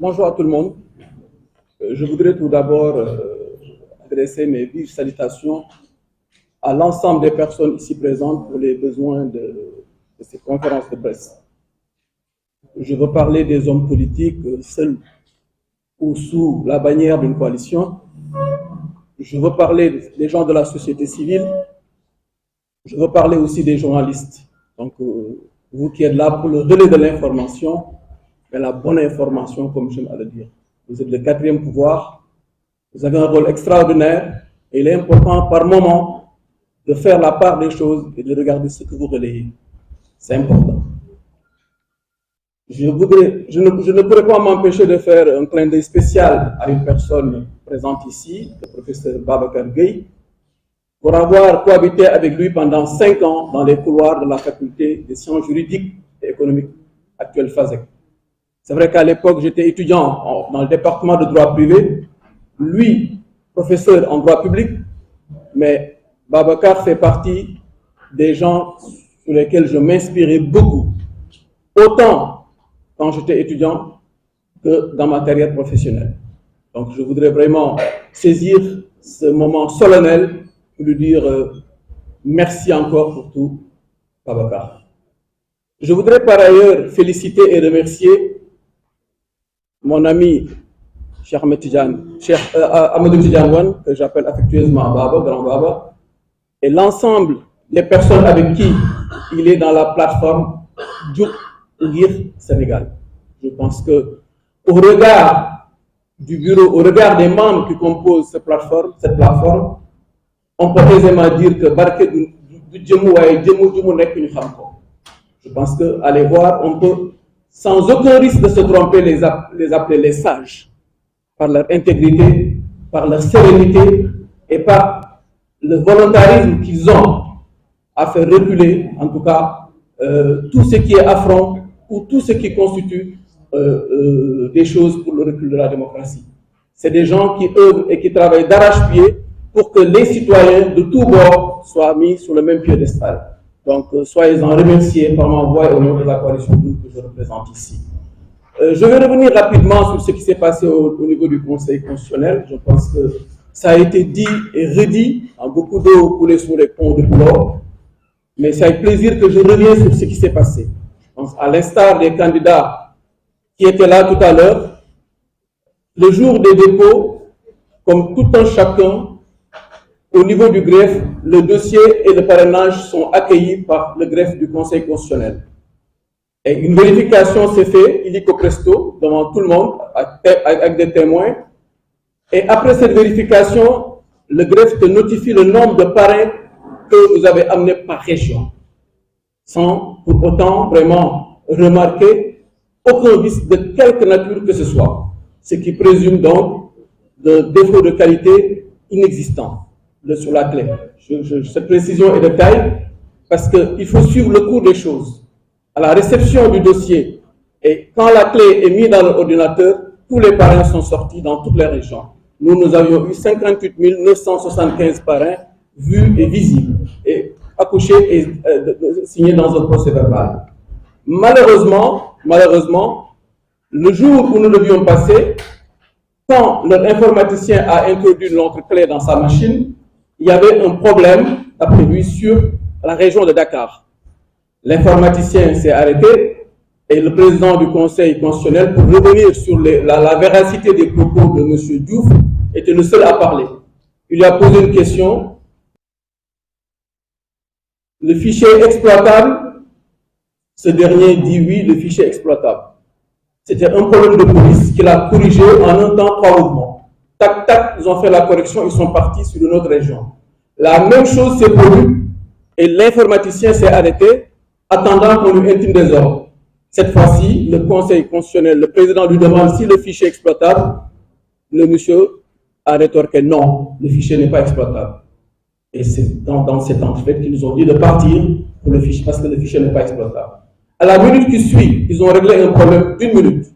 Bonjour à tout le monde. Je voudrais tout d'abord adresser mes vives salutations à l'ensemble des personnes ici présentes pour les besoins de cette conférence de presse. Je veux parler des hommes politiques seuls ou sous la bannière d'une coalition. Je veux parler des gens de la société civile. Je veux parler aussi des journalistes. Donc, vous qui êtes là pour le relais de l'information, mais la bonne information, comme j'aime à le dire. Vous êtes le quatrième pouvoir, vous avez un rôle extraordinaire, et il est important par moment de faire la part des choses et de regarder ce que vous relayez. C'est important. Je ne pourrais pas m'empêcher de faire un clin d'œil spécial à une personne présente ici, le professeur Babacar Gueye, pour avoir cohabité avec lui pendant 5 ans dans les couloirs de la faculté des sciences juridiques et économiques, actuelle FASEC. C'est vrai qu'à l'époque, j'étais étudiant dans le département de droit privé, lui, professeur en droit public, mais Babacar fait partie des gens sur lesquels je m'inspirais beaucoup, autant quand j'étais étudiant que dans ma carrière professionnelle. Donc je voudrais vraiment saisir ce moment solennel pour lui dire merci encore pour tout, Babacar. Je voudrais par ailleurs féliciter et remercier mon ami Cheikh Amadou Tidiane Wane, que j'appelle affectueusement Baba, Grand Baba, et l'ensemble des personnes avec qui il est dans la plateforme Djouk Ngir Sénégal. Je pense que au regard du bureau, au regard des membres qui composent cette plateforme, on peut aisément dire que Barké du Djemou et Djemou n'est qu'une femme. Je pense qu'aller voir, on peut sans aucun risque de se tromper les appeler les sages, par leur intégrité, par leur sérénité et par le volontarisme qu'ils ont à faire reculer, en tout cas, tout ce qui est affront ou tout ce qui constitue des choses pour le recul de la démocratie. C'est des gens qui œuvrent et qui travaillent d'arrache-pied pour que les citoyens de tous bords soient mis sur le même piédestal. Donc, soyez-en remerciés par ma voix et au nom de la coalition que je représente ici. Je vais revenir rapidement sur ce qui s'est passé au niveau du Conseil constitutionnel. Je pense que ça a été dit et redit, en beaucoup d'eau coulée sur les ponts de Boulor. Mais c'est avec plaisir que je reviens sur ce qui s'est passé. Je pense à l'instar des candidats qui étaient là tout à l'heure, le jour des dépôts, comme tout un chacun, au niveau du greffe, le dossier et le parrainage sont accueillis par le greffe du Conseil constitutionnel. Et une vérification s'est faite, illico presto, devant tout le monde, avec des témoins. Et après cette vérification, le greffe te notifie le nombre de parrains que vous avez amenés par région, sans pour autant vraiment remarquer aucun vice de quelque nature que ce soit, ce qui présume donc de défaut de qualité inexistant sur la clé. Cette précision est de taille parce qu'il faut suivre le cours des choses. À la réception du dossier et quand la clé est mise dans l'ordinateur, tous les parrains sont sortis dans toutes les régions. Nous avions eu 58 975 parrains vus et visibles et accouchés et signés dans un procès verbal. Malheureusement, le jour où nous devions passer, quand leur informaticien a introduit notre clé dans sa machine, il y avait un problème, d'après lui, sur la région de Dakar. L'informaticien s'est arrêté et le président du Conseil constitutionnel, pour revenir sur la véracité des propos de M. Diouf, était le seul à parler. Il lui a posé une question. Le fichier exploitable, ce dernier dit oui, le fichier exploitable. C'était un problème de police qu'il a corrigé en un temps 3 mouvements. Tac, tac, ils ont fait la correction, ils sont partis sur une autre région. La même chose s'est produite et l'informaticien s'est arrêté, attendant qu'on lui intime des ordres. Cette fois-ci, le Conseil constitutionnel, le président lui demande si le fichier est exploitable. Le monsieur a rétorqué non, le fichier n'est pas exploitable. Et c'est dans cet fait qu'ils nous ont dit de partir pour le fichier, parce que le fichier n'est pas exploitable. À la minute qui suit, ils ont réglé un problème d'1 minute.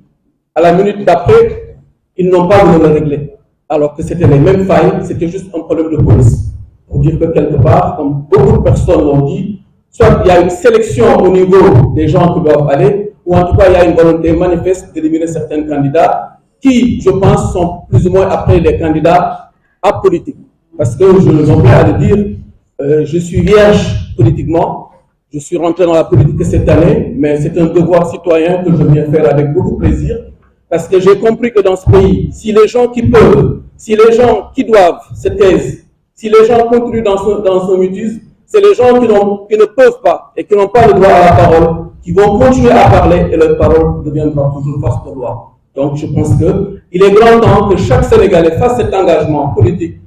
À la minute d'après, ils n'ont pas voulu le régler. Alors que c'était les mêmes failles, c'était juste un problème de police. Pour dire que quelque part, comme beaucoup de personnes l'ont dit, soit il y a une sélection au niveau des gens qui doivent aller, ou en tout cas il y a une volonté manifeste d'éliminer certains candidats qui, je pense, sont plus ou moins après des candidats apolitiques. Parce que, je me plais à le dire, je suis vierge politiquement, je suis rentré dans la politique cette année, mais c'est un devoir citoyen que je viens faire avec beaucoup de plaisir, parce que j'ai compris que dans ce pays, si les gens qui peuvent, si les gens qui doivent se taisent, si les gens continuent dans ce mutisme, c'est les gens qui ne peuvent pas et qui n'ont pas le droit à la parole, qui vont continuer à parler et leur parole deviendra toujours force de loi. Donc je pense qu'il est grand temps que chaque Sénégalais fasse cet engagement politique.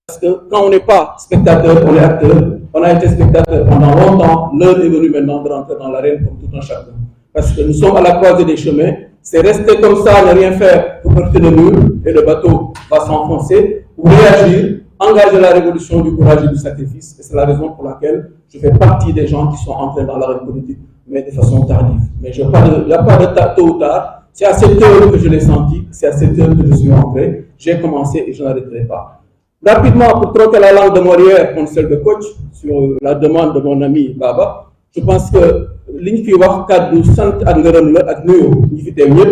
Parce que quand on n'est pas spectateur, on est acteur. On a été spectateur pendant longtemps. L'heure est venue maintenant de rentrer dans l'arène comme tout un chacun. Parce que nous sommes à la croisée des chemins. C'est rester comme ça, ne rien faire pour heurter le mur et le bateau va s'enfoncer, ou réagir, engager la révolution du courage et du sacrifice. Et c'est la raison pour laquelle je fais partie des gens qui sont entrés dans l'arène politique, mais de façon tardive. Mais il n'y a pas de tôt ou tard. C'est à cette heure que je l'ai senti, c'est à cette heure que je suis entré. J'ai commencé et je n'arrêterai pas. Rapidement, pour troquer la langue de Molière contre celle de coach, sur la demande de mon ami Baba, je pense que li ñu fi wax kàddu sant ak ngërëm la ak nuyoo ñi fi teew ñëpp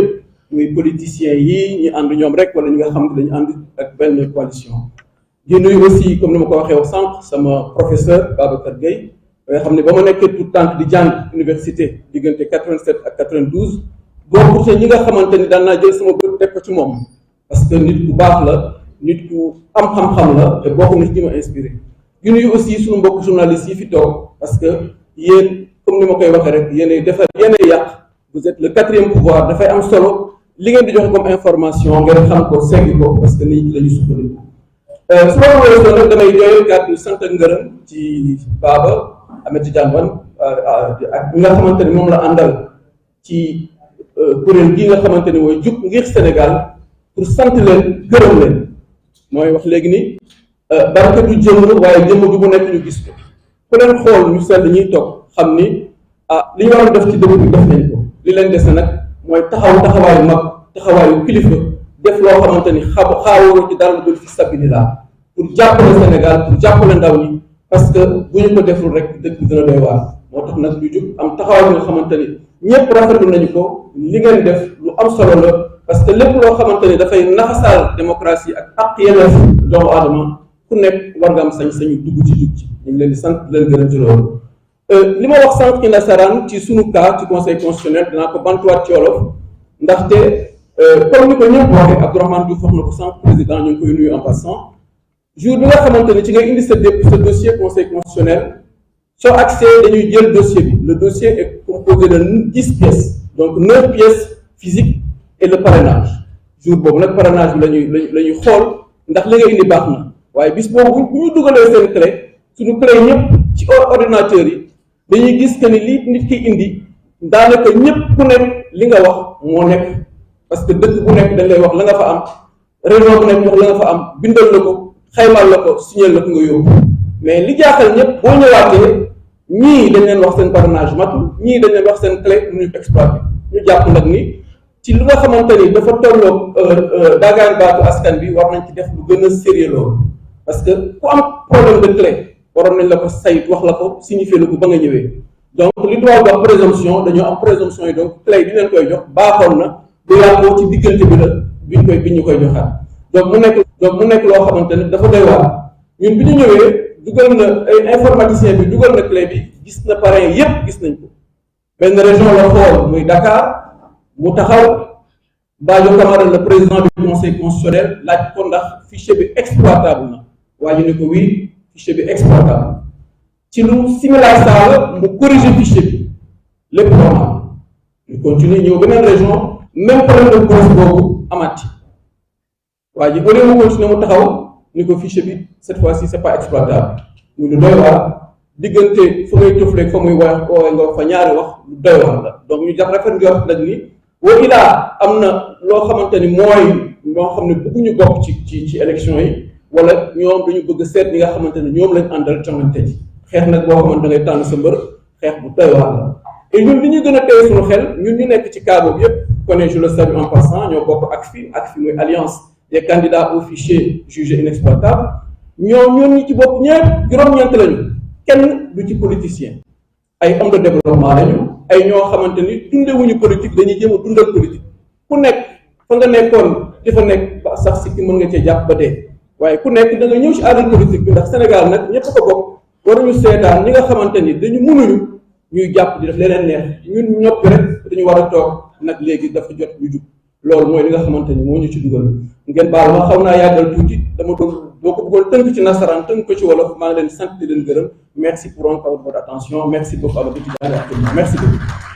muy politiciens yi ñi ànd ñoom rek wala ñi nga xam ne dañu ànd ak benn coalition. di nuyu aussi comme ni ma ko waxee au centre sama professeur Babacar Gueye nga xam ne ba ma nekkee tout temps di jàng université diggante 87 ak 92 bokk ci ñi nga xamante ni daan naa jël sama bët teg ko ci moom parce que nit ku baax la. nit ku am xam-xam la te bokk na ci ñi ma inspiré di nuyu aussi suñu mbokk journalistes yi fi toog parce que yéen comme ni ma koy waxee rek yéenay defar yéenay yàq vous êtes le 4e pouvoir dafay am solo li ngeen di joxe comme information ngeen xam ko segg ko parce que nit ñi la ñuy sukkandiku. su ma ko weesoo nag damay doyal kàddu sant ak ngërëm ci Baba Ahmed Tidiane Wane ak ñi nga xamante ni moom la àndal ci kuréel gii nga xamante ni mooy jug ngir Sénégal pour sant leen gërëm leen. mooy wax léegi ni barke du jëmm waaye jëmm ju mu nekk ñu gis ko ku leen xool ñu sell ñuy toog xam ni li ñu waroon def ci dëkk bi def nañ ko li leen dese nag mooy taxawaayu mag taxawaayu kilifa def loo xamante ni xaawoo ci dara lu dul fi sabilillah pour jàppale Sénégal pour jàppale ndaw ñi parce que bu ñu ko deful rek dëkk bi dina doy waar moo tax nag ñu jóg am taxawaay bi nga xamante ni ñëpp rafetlu nañu ko li ngeen def lu am solo la. parce que lépp loo xamante ni dafay naxasaal démocratie ak yelleef doomu aadama ku nekk war nga am sañ-sañu dugg ci jug ci ñu ngi leen di sant leen gërëm ci loolu. li ma wax sànq ci nasaraan ci sunu cas ci conseil constitutionnel dinaa ko bantuwaat ci wolof ndaxte comme ni ko ñëpp waxee Abdourahmane Diouf wax na ko sànq président ñu ngi koy nuyu en passant jour bi nga xamante ni ci ngay indi sa dossier conseil constitutionnel soo accès dañuy jël dossier bi le dossier est composé de 10 pièces donc 9 pièces physiques. et le parrainage jour boobu nag parrainage bi la ñuy xool ndax li nga indi baax na waaye bis boobu bu ñu dugalee seen clé suñu clé ñëpp ci ordinateur yi dañuy gis que ni lii nit ki indi daanaka ñëpp ku nekk li nga wax moo nekk parce que dëkk bu nekk dañ lay wax la nga fa am région bu nekk wax la nga fa am bindal la ko xaymal la ko signal la ko nga yóbbu mais li jaaxal ñëpp boo ñëwaatee ñii dañ leen wax seen parrainage matul ñii dañ leen wax seen clé mu ñu exploité ñu jàpp nag ni ci li nga xamante ni dafa tolloog daagaan baatu askan bi war nañ ci def lu gën a sérieux loolu parce que ku am problème de clé waroon nañ la ko sayt wax la ko signifier la ko ba nga ñëwee donc li tubaab wax présomption dañoo am présomption yi donc clé bi leen koy jox baaxoon na bu yàqoo ci diggante bi la bi ñu koy joxaat donc mu nekk loo xamante ni dafa doy waar ñun bi ñu ñëwee dugal na ay informaticien bi dugal na clé bi gis na parrain yépp gis nañ ko benn région la xool muy Dakar mu taxaw Badio Camara le président du conseil constitutionnel laaj ko ndax fichier bi exploitable na waa ji ne ko oui fichier bi exploitable ci lu similaire saa la mu corriger fichier bi lépp normal ñu continuer ñëw beneen région même problème de cause boobu amaat ci waa ji au lieu mu continuer mu taxaw ni ko fichier bi cette fois-ci c'est pas exploitable muy lu doy waar diggante fa ngay tëfleeg fa muy wax nga fa ñaari wax lu doy waar la donc ñu jax rafet nga wax nag ni wa ilaa am na loo xamante ni mooy ñoo xam ne bëgguñu bokk ci élection yi wala ñoom dañu bëgg seet ñi nga xamante ne ñoom lañ àndal jongante ji xeex nag boo xamante da ngay tànn sa mbër xeex bu doy waar la et ñun li ñu gën a tey suñu xel ñun ñu nekk ci cas boobu yépp connais je le salue en passant ñoo bokk ACFI mooy alliance des candidats au fichier jugé inexploitable ñoom ñi ci bopp ñëpp juróom-ñeent lañu kenn du ci politicien ay homme de développement lañu ay ñoo xamante ni dundewuñu politique dañuy jéem a dundal politique ku nekk fa nga nekkoon di fa nekk ba sax si ki mën nga cee jàpp ba dee waaye ku nekk da nga ñëw si àdduna politique bi ndax Sénégal nag ñëpp ko bokk waruñu seetaan ñi nga xamante ni dañu mënuñu ñuy jàpp di def leneen neex ñun ñoppi rek dañu war a toog nag léegi dafa jot ñu jub loolu mooy li nga xamante ni moo ñu ci dugal ngeen baal ma xaw naa yàggal tuuti dama doon boo ko bëggoon tënk ci nasaraan tënk ko ci wolof maa ngi leen sant di leen gërëm merci pour encore votre attention merci beaucoup à votre étudiant merci beaucoup